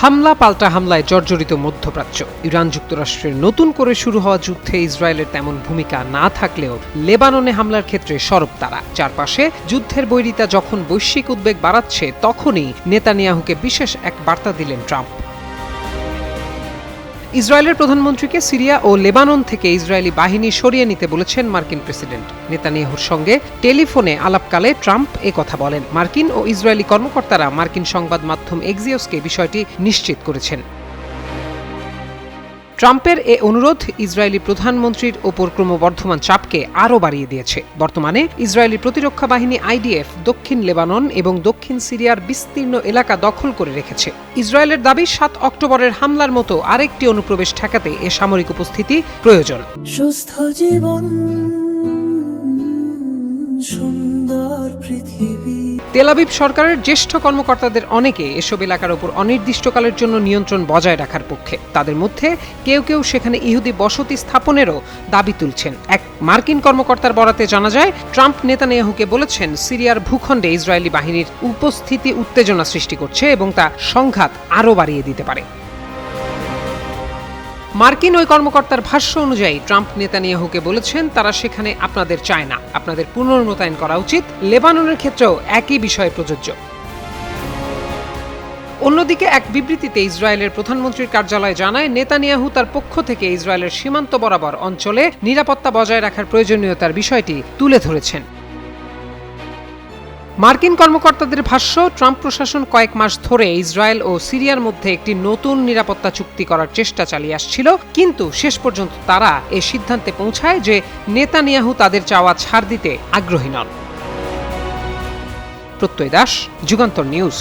হামলা পাল্টা হামলায় জর্জরিত মধ্যপ্রাচ্য। ইরান যুক্তরাষ্ট্রের নতুন করে শুরু হওয়া যুদ্ধে ইসরায়েলের তেমন ভূমিকা না থাকলেও লেবাননে হামলার ক্ষেত্রে সরব তারা। চারপাশে যুদ্ধের বৈরিতা যখন বৈশ্বিক উদ্বেগ বাড়াচ্ছে, তখনই নেতানিয়াহুকে বিশেষ এক বার্তা দিলেন ট্রাম্প। ইসরায়েলের প্রধানমন্ত্রীকে সিরিয়া ও লেবানন থেকে ইসরায়েলি বাহিনী সরিয়ে নিতে বলেছেন মার্কিন প্রেসিডেন্ট। নেতানিয়াহুর সঙ্গে টেলিফোনে আলাপকালে ট্রাম্প কথা বলেন। মার্কিন ও ইসরায়েলি কর্মকর্তারা মার্কিন সংবাদ মাধ্যম এক্সিওসকে বিষয়টি নিশ্চিত করেছেন। ট্রাম্পের এ অনুরোধ ইসরায়েলি প্রধানমন্ত্রীর ওপর ক্রমবর্ধমান চাপকে আরও বাড়িয়ে দিয়েছে। বর্তমানে ইসরায়েলি প্রতিরক্ষা বাহিনী IDF দক্ষিণ লেবানন এবং দক্ষিণ সিরিয়ার বিস্তীর্ণ এলাকা দখল করে রেখেছে। ইসরায়েলের দাবি 7 অক্টোবরের হামলার মতো আরেকটি অনুপ্রবেশ ঠেকাতে এ সামরিক উপস্থিতি প্রয়োজন। সুস্থ জীবন, সুন্দর পৃথিবী। তেল আবিব সরকারের জ্যেষ্ঠ কর্মকর্তাদের অনেকে এসব এলাকার উপর অনির্দিষ্টকালের জন্য নিয়ন্ত্রণ বজায় রাখার পক্ষে। তাদের মধ্যে কেউ কেউ সেখানে ইহুদি বসতি স্থাপনেরও দাবি তুলছেন। এক মার্কিন কর্মকর্তার বরাতে জানা যায়, ট্রাম্প নেতানিয়াহুকে বলেছেন সিরিয়ার ভূখণ্ডে ইসরায়েলি বাহিনীর উপস্থিতি উত্তেজনা সৃষ্টি করছে এবং তা সংঘাত আরও বাড়িয়ে দিতে পারে। মার্কিন ওই কর্মকর্তার ভাষ্য অনুযায়ী ট্রাম্প নেতানিয়াহুকে বলেছেন, তারা সেখানে আপনাদের চায় না, আপনাদের পুনর্মোতায়েন করা উচিত। লেবাননের ক্ষেত্রেও একই বিষয় প্রযোজ্য। অন্যদিকে এক বিবৃতিতে ইসরায়েলের প্রধানমন্ত্রীর কার্যালয় জানায়, নেতানিয়াহু তার পক্ষ থেকে ইসরায়েলের সীমান্ত বরাবর অঞ্চলে নিরাপত্তা বজায় রাখার প্রয়োজনীয়তার বিষয়টি তুলে ধরেছেন। মার্কিন কর্মকর্তাদের ভাষ্য, ট্রাম্প প্রশাসন কয়েক মাস ধরে ইসরায়েল ও সিরিয়ার মধ্যে একটি নতুন নিরাপত্তা চুক্তি করার চেষ্টা চালিয়ে আসছিল, কিন্তু শেষ পর্যন্ত তারা এ সিদ্ধান্তে পৌঁছায় যে নেতানিয়াহু তাদের চাওয়া ছাড় দিতে আগ্রহী নন। প্রত্যয় দাস, যুগান্তর নিউজ।